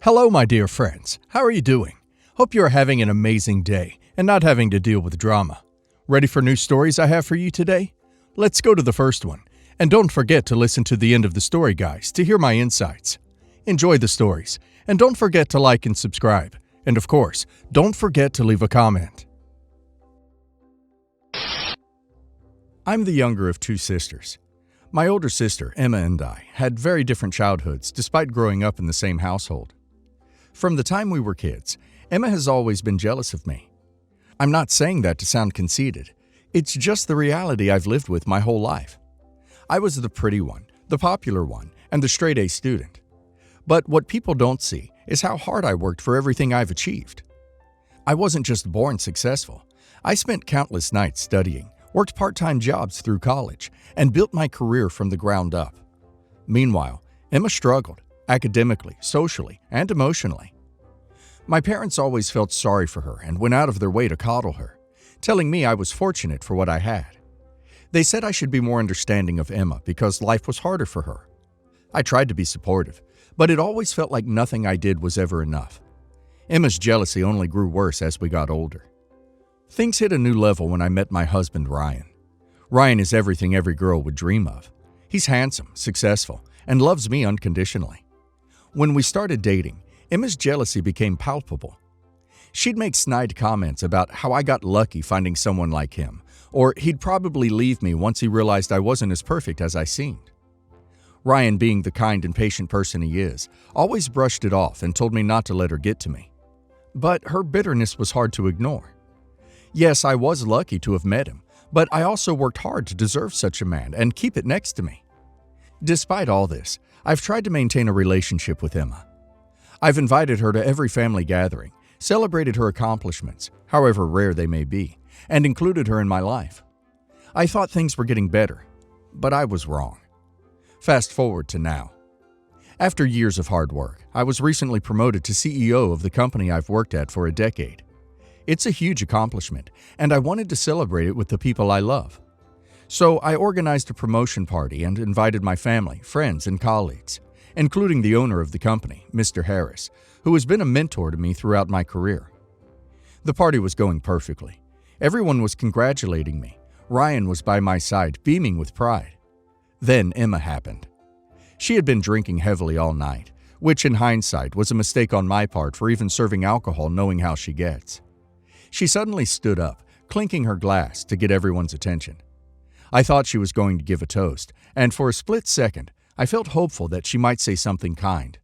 Hello, my dear friends. How are you doing? Hope you are having an amazing day and not having to deal with drama. Ready for new stories I have for you today? Let's go to the first one. And don't forget to listen to the end of the story, guys, to hear my insights. Enjoy the stories, and don't forget to like and subscribe. And of course, don't forget to leave a comment. I'm the younger of two sisters. My older sister, Emma, and I had very different childhoods despite growing up in the same household. From the time we were kids, Emma has always been jealous of me. I'm not saying that to sound conceited. It's just the reality I've lived with my whole life. I was the pretty one, the popular one, and the straight-A student. But what people don't see is how hard I worked for everything I've achieved. I wasn't just born successful. I spent countless nights studying, worked part-time jobs through college, and built my career from the ground up. Meanwhile, Emma struggled, academically, socially, and emotionally. My parents always felt sorry for her and went out of their way to coddle her, telling me I was fortunate for what I had. They said I should be more understanding of Emma because life was harder for her. I tried to be supportive, but it always felt like nothing I did was ever enough. Emma's jealousy only grew worse as we got older. Things hit a new level when I met my husband, Ryan. Ryan is everything every girl would dream of. He's handsome, successful, and loves me unconditionally. When we started dating, Emma's jealousy became palpable. She'd make snide comments about how I got lucky finding someone like him, or he'd probably leave me once he realized I wasn't as perfect as I seemed. Ryan, being the kind and patient person he is, always brushed it off and told me not to let her get to me. But her bitterness was hard to ignore. Yes, I was lucky to have met him, but I also worked hard to deserve such a man and keep it next to me. Despite all this, I've tried to maintain a relationship with Emma. I've invited her to every family gathering, celebrated her accomplishments, however rare they may be, and included her in my life. I thought things were getting better, but I was wrong. Fast forward to now. After years of hard work, I was recently promoted to CEO of the company I've worked at for a decade. It's a huge accomplishment, and I wanted to celebrate it with the people I love. So I organized a promotion party and invited my family, friends, and colleagues, including the owner of the company, Mr. Harris, who has been a mentor to me throughout my career. The party was going perfectly. Everyone was congratulating me. Ryan was by my side, beaming with pride. Then Emma happened. She had been drinking heavily all night, which in hindsight was a mistake on my part for even serving alcohol knowing how she gets. She suddenly stood up, clinking her glass to get everyone's attention. I thought she was going to give a toast, and for a split second, I felt hopeful that she might say something kind.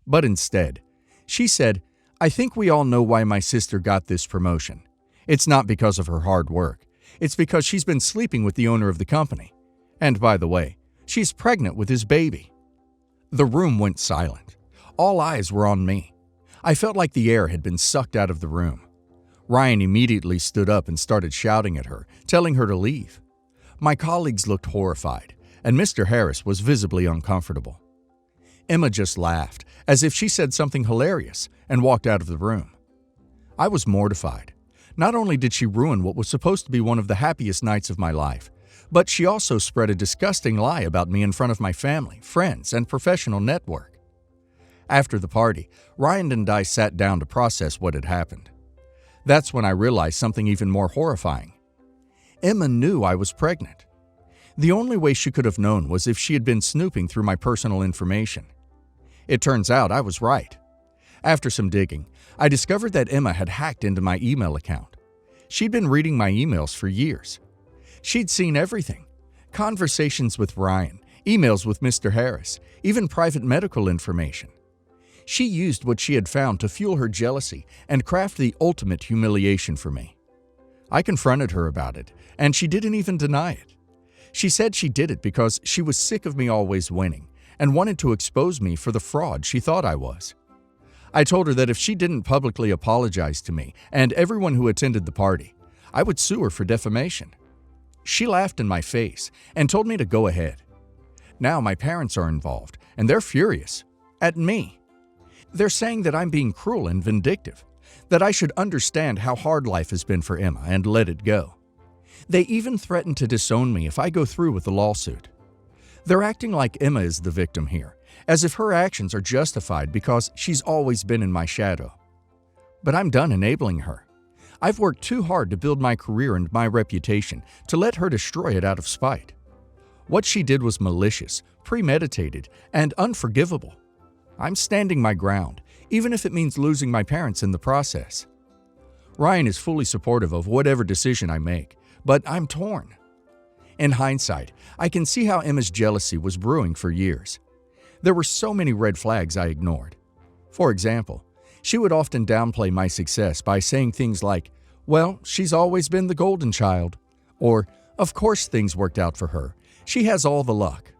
But instead, she said, "I think we all know why my sister got this promotion. It's not because of her hard work. It's because she's been sleeping with the owner of the company. And by the way, she's pregnant with his baby." The room went silent. All eyes were on me. I felt like the air had been sucked out of the room. Ryan immediately stood up and started shouting at her, telling her to leave. My colleagues looked horrified, and Mr. Harris was visibly uncomfortable. Emma just laughed, as if she said something hilarious, and walked out of the room. I was mortified. Not only did she ruin what was supposed to be one of the happiest nights of my life, but she also spread a disgusting lie about me in front of my family, friends, and professional network. After the party, Ryan and I sat down to process what had happened. That's when I realized something even more horrifying. Emma knew I was pregnant. The only way she could have known was if she had been snooping through my personal information. It turns out I was right. After some digging, I discovered that Emma had hacked into my email account. She'd been reading my emails for years. She'd seen everything: conversations with Ryan, emails with Mr. Harris, even private medical information. She used what she had found to fuel her jealousy and craft the ultimate humiliation for me. I confronted her about it, and she didn't even deny it. She said she did it because she was sick of me always winning and wanted to expose me for the fraud she thought I was. I told her that if she didn't publicly apologize to me and everyone who attended the party, I would sue her for defamation. She laughed in my face and told me to go ahead. Now my parents are involved, and they're furious at me. They're saying that I'm being cruel and vindictive, that I should understand how hard life has been for Emma and let it go. They even threaten to disown me if I go through with the lawsuit. They're acting like Emma is the victim here, as if her actions are justified because she's always been in my shadow. But I'm done enabling her. I've worked too hard to build my career and my reputation to let her destroy it out of spite. What she did was malicious, premeditated, and unforgivable. I'm standing my ground, even if it means losing my parents in the process. Ryan is fully supportive of whatever decision I make, but I'm torn. In hindsight, I can see how Emma's jealousy was brewing for years. There were so many red flags I ignored. For example, she would often downplay my success by saying things like, "Well, she's always been the golden child," or, "Of course things worked out for her. She has all the luck."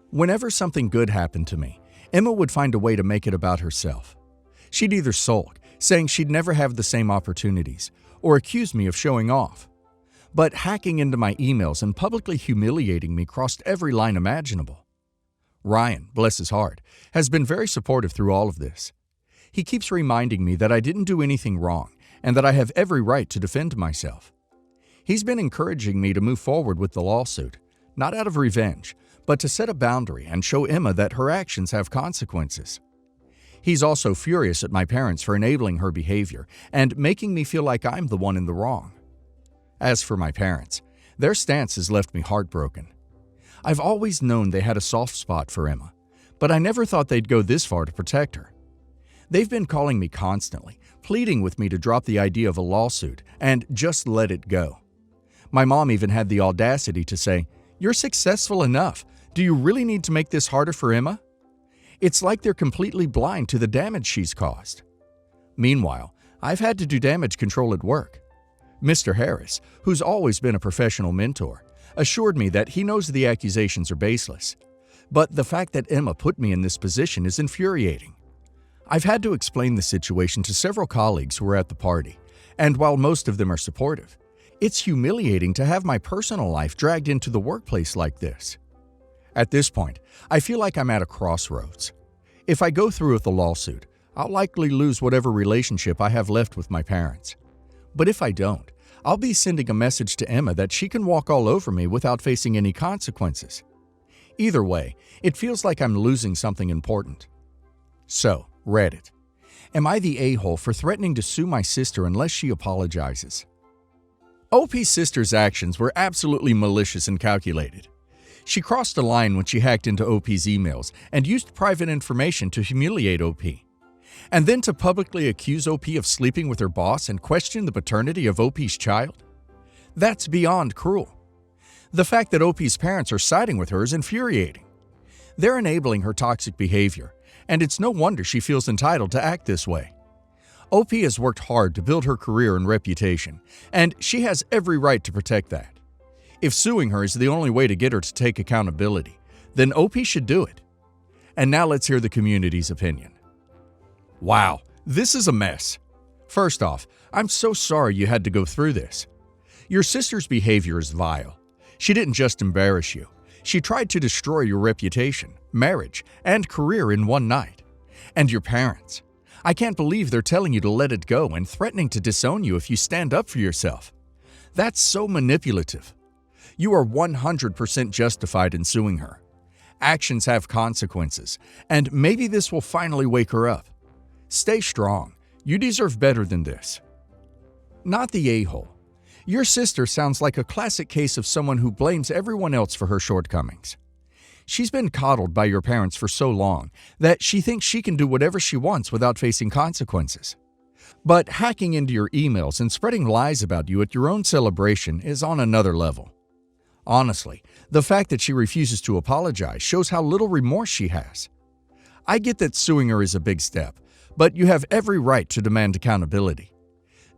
Whenever something good happened to me, Emma would find a way to make it about herself. She'd either sulk, saying she'd never have the same opportunities, or accuse me of showing off. But hacking into my emails and publicly humiliating me crossed every line imaginable. Ryan, bless his heart, has been very supportive through all of this. He keeps reminding me that I didn't do anything wrong and that I have every right to defend myself. He's been encouraging me to move forward with the lawsuit, not out of revenge, but to set a boundary and show Emma that her actions have consequences. He's also furious at my parents for enabling her behavior and making me feel like I'm the one in the wrong. As for my parents, their stance has left me heartbroken. I've always known they had a soft spot for Emma, but I never thought they'd go this far to protect her. They've been calling me constantly, pleading with me to drop the idea of a lawsuit and just let it go. My mom even had the audacity to say, "You're successful enough. Do you really need to make this harder for Emma?" It's like they're completely blind to the damage she's caused. Meanwhile, I've had to do damage control at work. Mr. Harris, who's always been a professional mentor, assured me that he knows the accusations are baseless. But the fact that Emma put me in this position is infuriating. I've had to explain the situation to several colleagues who were at the party, and while most of them are supportive, it's humiliating to have my personal life dragged into the workplace like this. At this point, I feel like I'm at a crossroads. If I go through with the lawsuit, I'll likely lose whatever relationship I have left with my parents. But if I don't, I'll be sending a message to Emma that she can walk all over me without facing any consequences. Either way, it feels like I'm losing something important. So, Reddit. Am I the a-hole for threatening to sue my sister unless she apologizes? OP's sister's actions were absolutely malicious and calculated. She crossed a line when she hacked into OP's emails and used private information to humiliate OP. And then to publicly accuse OP of sleeping with her boss and question the paternity of OP's child? That's beyond cruel. The fact that OP's parents are siding with her is infuriating. They're enabling her toxic behavior, and it's no wonder she feels entitled to act this way. OP has worked hard to build her career and reputation, and she has every right to protect that. If suing her is the only way to get her to take accountability, then OP should do it. And now let's hear the community's opinion. Wow, this is a mess. First off, I'm so sorry you had to go through this. Your sister's behavior is vile. She didn't just embarrass you. She tried to destroy your reputation, marriage, and career in one night. And your parents. I can't believe they're telling you to let it go and threatening to disown you if you stand up for yourself. That's so manipulative. You are 100% justified in suing her. Actions have consequences, and maybe this will finally wake her up. Stay strong. You deserve better than this. Not the a-hole. Your sister sounds like a classic case of someone who blames everyone else for her shortcomings. She's been coddled by your parents for so long that she thinks she can do whatever she wants without facing consequences. But hacking into your emails and spreading lies about you at your own celebration is on another level. Honestly, the fact that she refuses to apologize shows how little remorse she has. I get that suing her is a big step, but you have every right to demand accountability.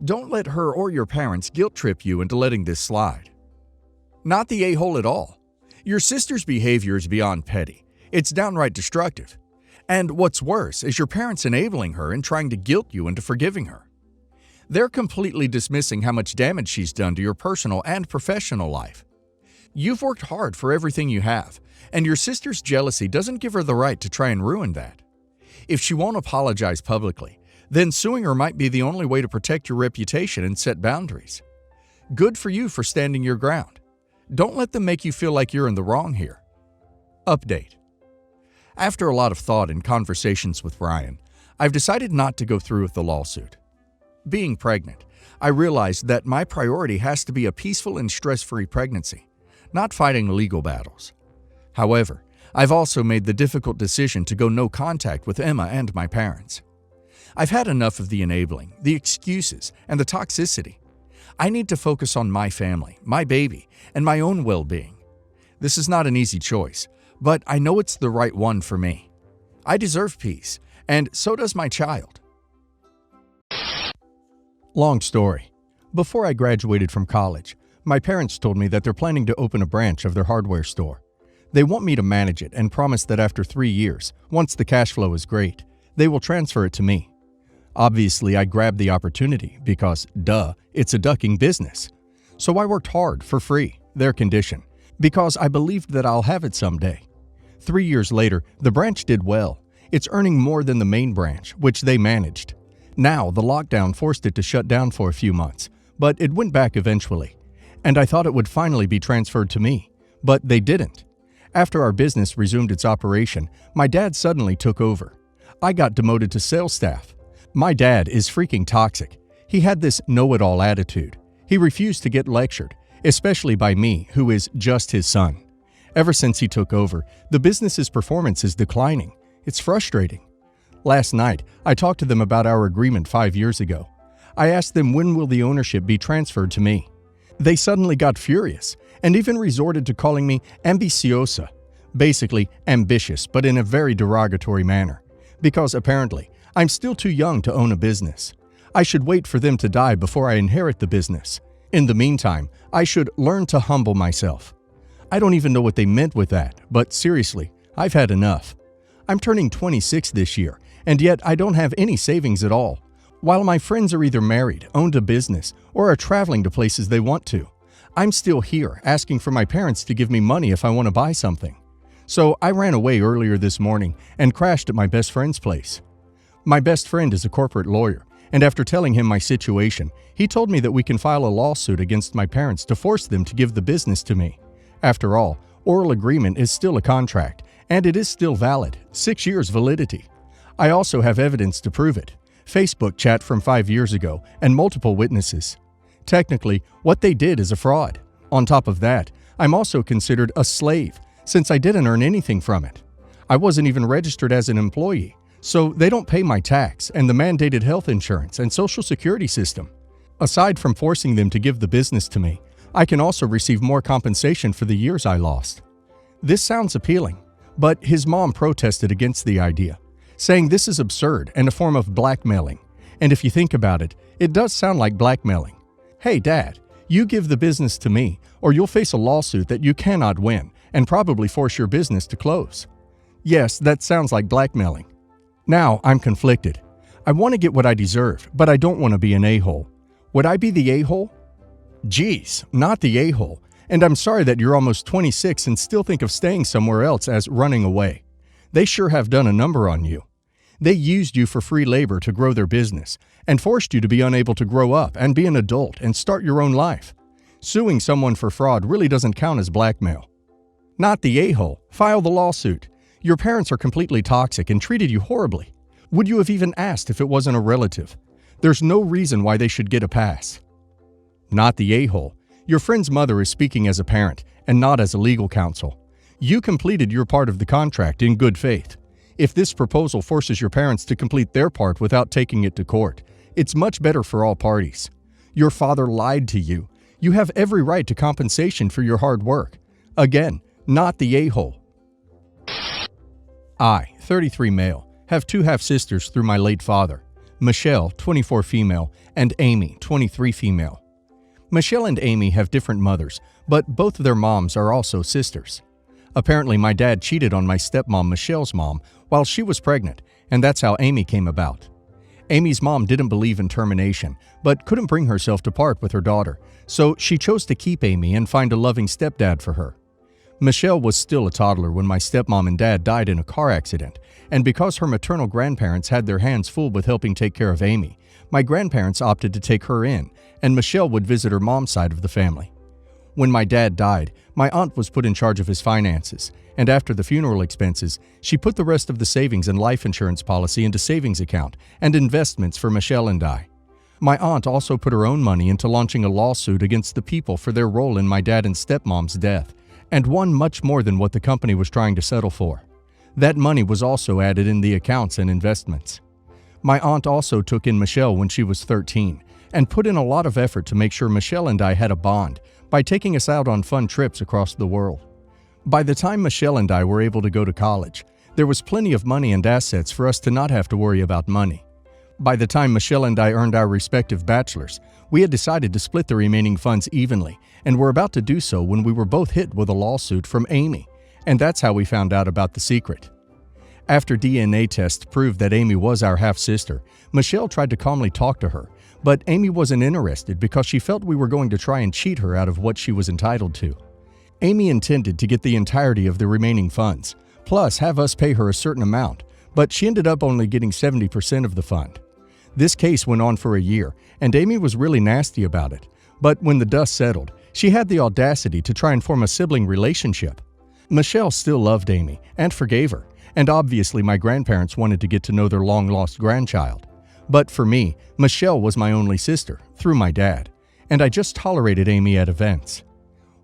Don't let her or your parents guilt trip you into letting this slide. Not the a-hole at all. Your sister's behavior is beyond petty. It's downright destructive. And what's worse is your parents enabling her and trying to guilt you into forgiving her. They're completely dismissing how much damage she's done to your personal and professional life. You've worked hard for everything you have, and your sister's jealousy doesn't give her the right to try and ruin that. If she won't apologize publicly, then suing her might be the only way to protect your reputation and set boundaries. Good for you for standing your ground. Don't let them make you feel like you're in the wrong here. Update. After a lot of thought and conversations with Ryan, I've decided not to go through with the lawsuit. Being pregnant, I realized that my priority has to be a peaceful and stress-free pregnancy, not fighting legal battles. However, I've also made the difficult decision to go no contact with Emma and my parents. I've had enough of the enabling, the excuses, and the toxicity. I need to focus on my family, my baby, and my own well-being. This is not an easy choice, but I know it's the right one for me. I deserve peace, and so does my child. Long story. Before I graduated from college, my parents told me that they're planning to open a branch of their hardware store. They want me to manage it and promise that after 3 years, once the cash flow is great, they will transfer it to me. Obviously, I grabbed the opportunity because, duh, it's a ducking business. So I worked hard for free, their condition, because I believed that I'll have it someday. 3 years later, the branch did well. It's earning more than the main branch, which they managed. Now, the lockdown forced it to shut down for a few months, but it went back eventually. And I thought it would finally be transferred to me, but they didn't. After our business resumed its operation, my dad suddenly took over. I got demoted to sales staff. My dad is freaking toxic. He had this know-it-all attitude. He refused to get lectured, especially by me, who is just his son. Ever since he took over, the business's performance is declining. It's frustrating. Last night, I talked to them about our agreement 5 years ago. I asked them when will the ownership be transferred to me. They suddenly got furious and even resorted to calling me ambiciosa, basically ambitious, but in a very derogatory manner, because apparently I'm still too young to own a business. I should wait for them to die before I inherit the business. In the meantime, I should learn to humble myself. I don't even know what they meant with that, but seriously, I've had enough. I'm turning 26 this year, and yet I don't have any savings at all. While my friends are either married, owned a business, or are traveling to places they want to, I'm still here asking for my parents to give me money if I want to buy something. So I ran away earlier this morning and crashed at my best friend's place. My best friend is a corporate lawyer, and after telling him my situation, he told me that we can file a lawsuit against my parents to force them to give the business to me. After all, oral agreement is still a contract, and it is still valid, 6 years validity. I also have evidence to prove it. Facebook chat from 5 years ago and multiple witnesses. Technically, what they did is a fraud. On top of that, I'm also considered a slave, since I didn't earn anything from it. I wasn't even registered as an employee, so they don't pay my tax and the mandated health insurance and social security system. Aside from forcing them to give the business to me, I can also receive more compensation for the years I lost. This sounds appealing, but his mom protested against the idea, saying this is absurd and a form of blackmailing. And if you think about it, it does sound like blackmailing. Hey, Dad, you give the business to me, or you'll face a lawsuit that you cannot win and probably force your business to close. Yes, that sounds like blackmailing. Now I'm conflicted. I want to get what I deserve, but I don't want to be an a-hole. Would I be the a-hole? Geez, not the a-hole. And I'm sorry that you're almost 26 and still think of staying somewhere else as running away. They sure have done a number on you. They used you for free labor to grow their business and forced you to be unable to grow up and be an adult and start your own life. Suing someone for fraud really doesn't count as blackmail. Not the a-hole. File the lawsuit. Your parents are completely toxic and treated you horribly. Would you have even asked if it wasn't a relative? There's no reason why they should get a pass. Not the a-hole. Your friend's mother is speaking as a parent and not as a legal counsel. You completed your part of the contract in good faith. If this proposal forces your parents to complete their part without taking it to court, it's much better for all parties. Your father lied to you. You have every right to compensation for your hard work. Again, not the a-hole. I, 33 male, have 2 half-sisters through my late father, Michelle, 24 female, and Amy, 23 female. Michelle and Amy have different mothers, but both of their moms are also sisters. Apparently, my dad cheated on my stepmom Michelle's mom while she was pregnant, and that's how Amy came about. Amy's mom didn't believe in termination, but couldn't bring herself to part with her daughter, so she chose to keep Amy and find a loving stepdad for her. Michelle was still a toddler when my stepmom and dad died in a car accident, and because her maternal grandparents had their hands full with helping take care of Amy, my grandparents opted to take her in, and Michelle would visit her mom's side of the family. When my dad died, my aunt was put in charge of his finances, and after the funeral expenses, she put the rest of the savings and life insurance policy into savings account and investments for Michelle and I. My aunt also put her own money into launching a lawsuit against the people for their role in my dad and stepmom's death, and won much more than what the company was trying to settle for. That money was also added in the accounts and investments. My aunt also took in Michelle when she was 13 and put in a lot of effort to make sure Michelle and I had a bond by taking us out on fun trips across the world. By the time Michelle and I were able to go to college, there was plenty of money and assets for us to not have to worry about money. By the time Michelle and I earned our respective bachelors, we had decided to split the remaining funds evenly and were about to do so when we were both hit with a lawsuit from Amy, and that's how we found out about the secret. After DNA tests proved that Amy was our half-sister, Michelle tried to calmly talk to her, but Amy wasn't interested because she felt we were going to try and cheat her out of what she was entitled to. Amy intended to get the entirety of the remaining funds, plus have us pay her a certain amount, but she ended up only getting 70% of the fund. This case went on for a year, and Amy was really nasty about it, but when the dust settled, she had the audacity to try and form a sibling relationship. Michelle still loved Amy and forgave her, and obviously my grandparents wanted to get to know their long-lost grandchild. But for me, Michelle was my only sister, through my dad, and I just tolerated Amy at events.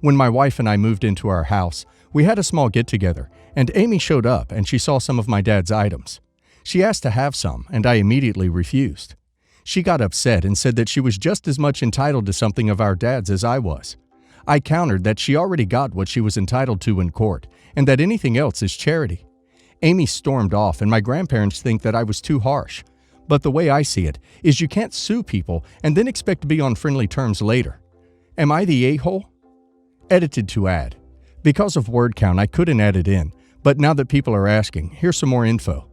When my wife and I moved into our house, we had a small get-together, and Amy showed up and she saw some of my dad's items. She asked to have some, and I immediately refused. She got upset and said that she was just as much entitled to something of our dad's as I was. I countered that she already got what she was entitled to in court, and that anything else is charity. Amy stormed off, and my grandparents think that I was too harsh. But the way I see it is you can't sue people and then expect to be on friendly terms later. Am I the a-hole? Edited to add. Because of word count, I couldn't add it in, but now that people are asking, here's some more info.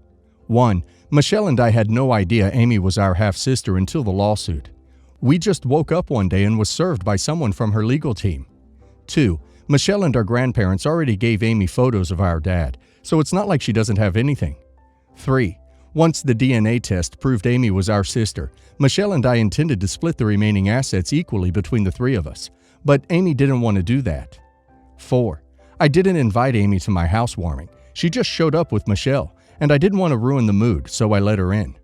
1. Michelle and I had no idea Amy was our half-sister until the lawsuit. We just woke up one day and was served by someone from her legal team. 2. Michelle and our grandparents already gave Amy photos of our dad, so it's not like she doesn't have anything. 3. Once the DNA test proved Amy was our sister, Michelle and I intended to split the remaining assets equally between the three of us, but Amy didn't want to do that. 4. I didn't invite Amy to my housewarming. She just showed up with Michelle, and I didn't want to ruin the mood, so I let her in.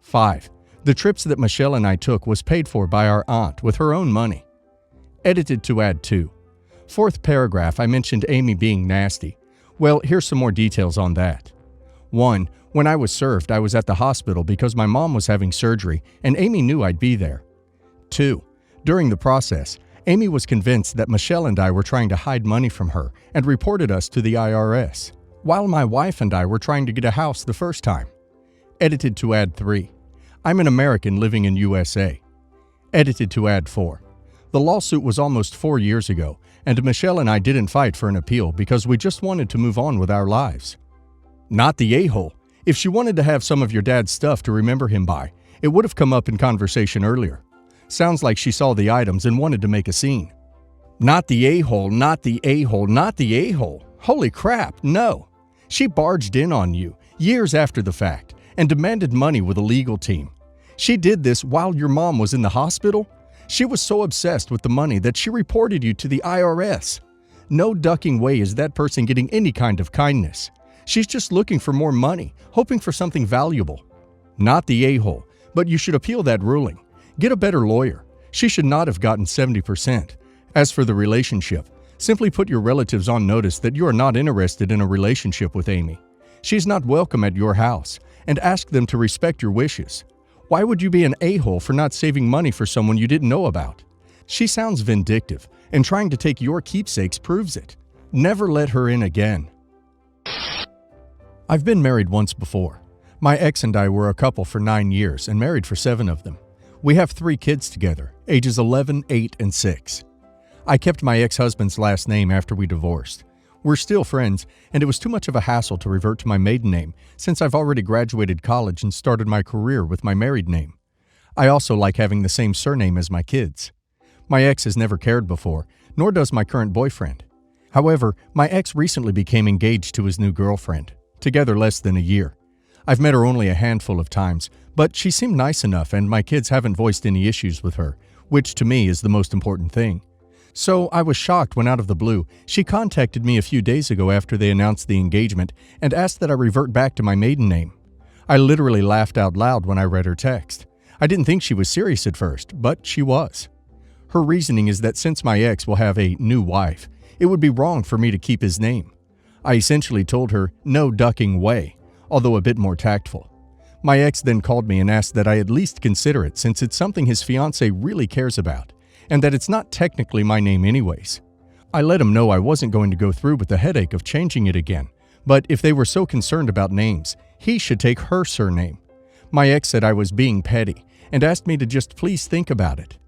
5. The trips that Michelle and I took was paid for by our aunt with her own money. Edited to add 2. Fourth paragraph, I mentioned Amy being nasty. Well, here's some more details on that. 1. When I was served, I was at the hospital because my mom was having surgery, and Amy knew I'd be there. 2. During the process, Amy was convinced that Michelle and I were trying to hide money from her and reported us to the IRS, while my wife and I were trying to get a house the first time. Edited to add 3. I'm an American living in USA. Edited to add 4. The lawsuit was almost 4 years ago, and Michelle and I didn't fight for an appeal because we just wanted to move on with our lives. Not the a-hole. If she wanted to have some of your dad's stuff to remember him by, it would have come up in conversation earlier. Sounds like she saw the items and wanted to make a scene. Not the a-hole, not the a-hole, not the a-hole. Holy crap, no. She barged in on you, years after the fact, and demanded money with a legal team. She did this while your mom was in the hospital? She was so obsessed with the money that she reported you to the IRS. No ducking way is that person getting any kind of kindness. She's just looking for more money, hoping for something valuable. Not the a-hole, but you should appeal that ruling. Get a better lawyer. She should not have gotten 70%. As for the relationship, simply put your relatives on notice that you are not interested in a relationship with Amy. She's not welcome at your house, and ask them to respect your wishes. Why would you be an a-hole for not saving money for someone you didn't know about? She sounds vindictive, and trying to take your keepsakes proves it. Never let her in again. I've been married once before. My ex and I were a couple for 9 years and married for 7 of them. We have 3 kids together, ages 11, 8, and 6. I kept my ex-husband's last name after we divorced. We're still friends, and it was too much of a hassle to revert to my maiden name since I've already graduated college and started my career with my married name. I also like having the same surname as my kids. My ex has never cared before, nor does my current boyfriend. However, my ex recently became engaged to his new girlfriend. Together less than a year. I've met her only a handful of times, but she seemed nice enough and my kids haven't voiced any issues with her, which to me is the most important thing. So I was shocked when out of the blue, she contacted me a few days ago after they announced the engagement and asked that I revert back to my maiden name. I literally laughed out loud when I read her text. I didn't think she was serious at first, but she was. Her reasoning is that since my ex will have a new wife, it would be wrong for me to keep his name. I essentially told her, no ducking way, although a bit more tactful. My ex then called me and asked that I at least consider it since it's something his fiancée really cares about, and that it's not technically my name anyways. I let him know I wasn't going to go through with the headache of changing it again, but if they were so concerned about names, he should take her surname. My ex said I was being petty and asked me to just please think about it.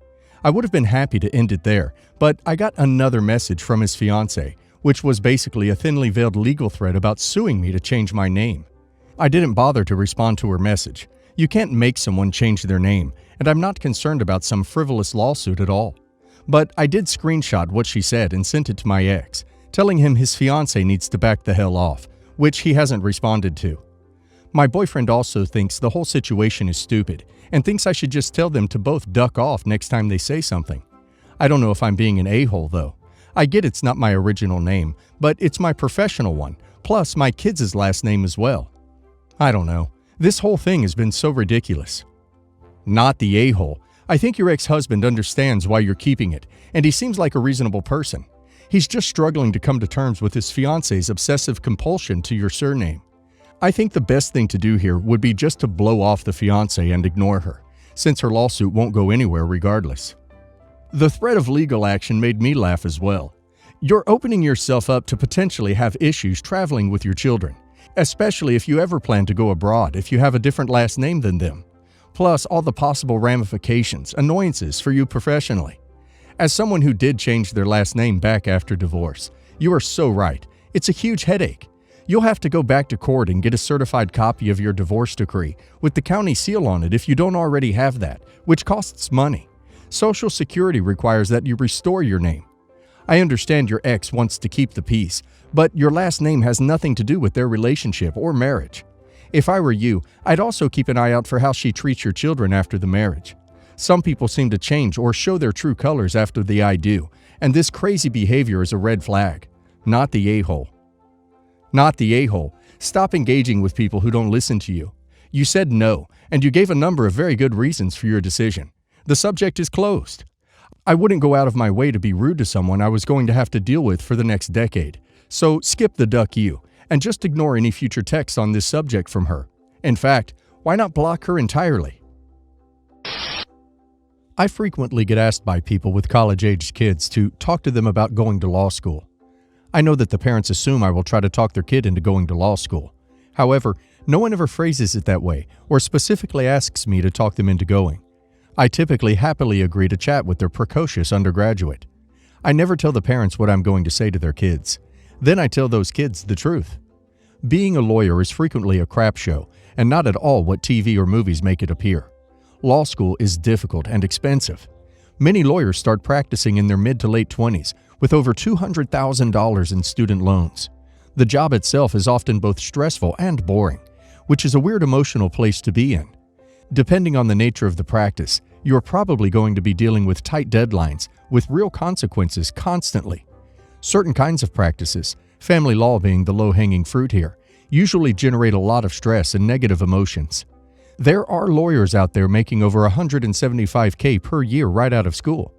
I would have been happy to end it there, but I got another message from his fiancée, which was basically a thinly veiled legal threat about suing me to change my name. I didn't bother to respond to her message. You can't make someone change their name, and I'm not concerned about some frivolous lawsuit at all. But I did screenshot what she said and sent it to my ex, telling him his fiancée needs to back the hell off, which he hasn't responded to. My boyfriend also thinks the whole situation is stupid and thinks I should just tell them to both duck off next time they say something. I don't know if I'm being an a-hole though. I get it's not my original name, but it's my professional one, plus my kids' last name as well. I don't know. This whole thing has been so ridiculous. Not the a-hole. I think your ex-husband understands why you're keeping it, and he seems like a reasonable person. He's just struggling to come to terms with his fiancé's obsessive compulsion to your surname. I think the best thing to do here would be just to blow off the fiancé and ignore her, since her lawsuit won't go anywhere regardless. The threat of legal action made me laugh as well. You're opening yourself up to potentially have issues traveling with your children, especially if you ever plan to go abroad if you have a different last name than them. Plus all the possible ramifications, annoyances for you professionally. As someone who did change their last name back after divorce, you are so right. It's a huge headache. You'll have to go back to court and get a certified copy of your divorce decree with the county seal on it if you don't already have that, which costs money. Social Security requires that you restore your name. I understand your ex wants to keep the peace, but your last name has nothing to do with their relationship or marriage. If I were you, I'd also keep an eye out for how she treats your children after the marriage. Some people seem to change or show their true colors after the I do, and this crazy behavior is a red flag. Not the a-hole. Not the a-hole. Stop engaging with people who don't listen to you. You said no, and you gave a number of very good reasons for your decision. The subject is closed. I wouldn't go out of my way to be rude to someone I was going to have to deal with for the next decade. So skip the duck you, and just ignore any future texts on this subject from her. In fact, why not block her entirely? I frequently get asked by people with college-aged kids to talk to them about going to law school. I know that the parents assume I will try to talk their kid into going to law school. However, no one ever phrases it that way or specifically asks me to talk them into going. I typically happily agree to chat with their precocious undergraduate. I never tell the parents what I'm going to say to their kids. Then I tell those kids the truth. Being a lawyer is frequently a crap show and not at all what TV or movies make it appear. Law school is difficult and expensive. Many lawyers start practicing in their mid to late 20s with over $200,000 in student loans. The job itself is often both stressful and boring, which is a weird emotional place to be in. Depending on the nature of the practice, you're probably going to be dealing with tight deadlines with real consequences constantly. Certain kinds of practices, family law being the low-hanging fruit here, usually generate a lot of stress and negative emotions. There are lawyers out there making over $175K per year right out of school.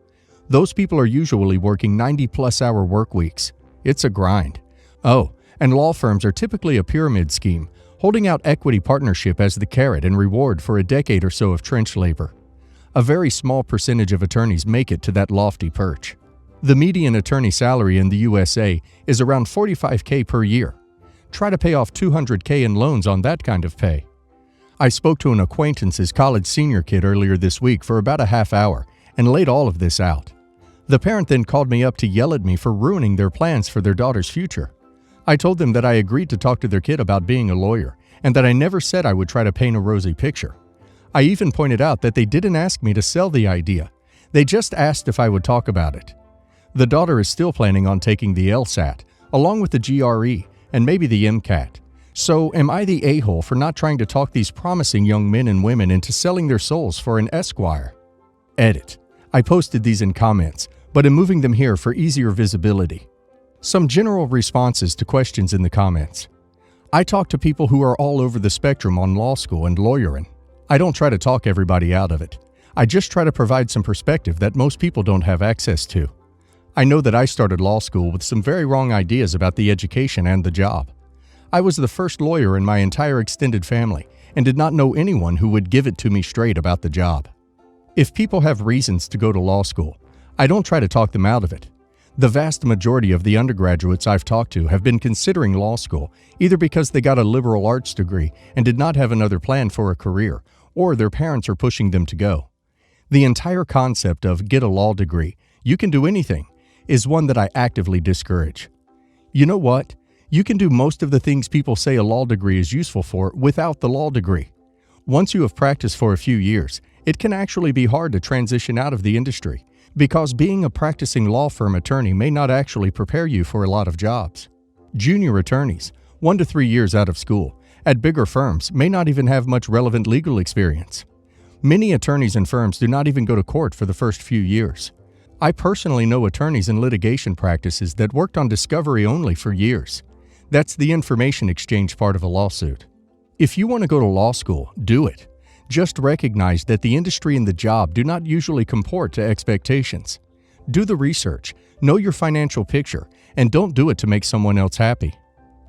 Those people are usually working 90-plus hour work weeks. It's a grind. Oh, and law firms are typically a pyramid scheme, holding out equity partnership as the carrot and reward for a decade or so of trench labor. A very small percentage of attorneys make it to that lofty perch. The median attorney salary in the USA is around $45K per year. Try to pay off $200K in loans on that kind of pay. I spoke to an acquaintance's college senior kid earlier this week for about a half hour and laid all of this out. The parent then called me up to yell at me for ruining their plans for their daughter's future. I told them that I agreed to talk to their kid about being a lawyer and that I never said I would try to paint a rosy picture. I even pointed out that they didn't ask me to sell the idea. They just asked if I would talk about it. The daughter is still planning on taking the LSAT, along with the GRE and maybe the MCAT. So am I the a-hole for not trying to talk these promising young men and women into selling their souls for an Esquire? Edit. I posted these in comments, but am moving them here for easier visibility. Some general responses to questions in the comments. I talk to people who are all over the spectrum on law school and lawyering. I don't try to talk everybody out of it. I just try to provide some perspective that most people don't have access to. I know that I started law school with some very wrong ideas about the education and the job. I was the first lawyer in my entire extended family and did not know anyone who would give it to me straight about the job. If people have reasons to go to law school, I don't try to talk them out of it. The vast majority of the undergraduates I've talked to have been considering law school either because they got a liberal arts degree and did not have another plan for a career, or their parents are pushing them to go. The entire concept of get a law degree, you can do anything, is one that I actively discourage. You know what? You can do most of the things people say a law degree is useful for without the law degree. Once you have practiced for a few years, it can actually be hard to transition out of the industry, because being a practicing law firm attorney may not actually prepare you for a lot of jobs. Junior attorneys, 1 to 3 years out of school, at bigger firms may not even have much relevant legal experience. Many attorneys and firms do not even go to court for the first few years. I personally know attorneys in litigation practices that worked on discovery only for years. That's the information exchange part of a lawsuit. If you want to go to law school, do it. Just recognize that the industry and the job do not usually comport to expectations. Do the research, know your financial picture, and don't do it to make someone else happy.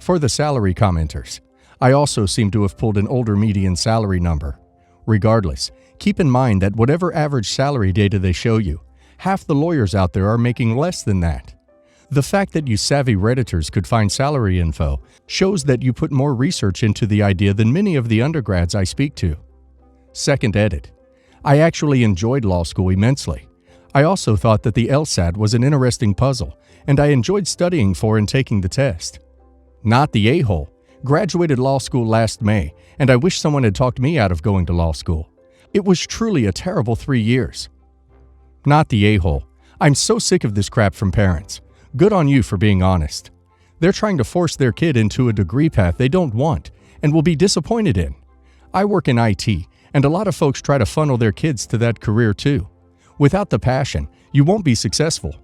For the salary commenters, I also seem to have pulled an older median salary number. Regardless, keep in mind that whatever average salary data they show you, half the lawyers out there are making less than that. The fact that you savvy Redditors could find salary info shows that you put more research into the idea than many of the undergrads I speak to. Second edit. I actually enjoyed law school immensely. I also thought that the LSAT was an interesting puzzle, and I enjoyed studying for and taking the test. Not the a-hole. Graduated law school last May, and I wish someone had talked me out of going to law school. It was truly a terrible 3 years. Not the a-hole. I'm so sick of this crap from parents. Good on you for being honest. They're trying to force their kid into a degree path they don't want and will be disappointed in. I work in IT, and a lot of folks try to funnel their kids to that career too. Without the passion, you won't be successful.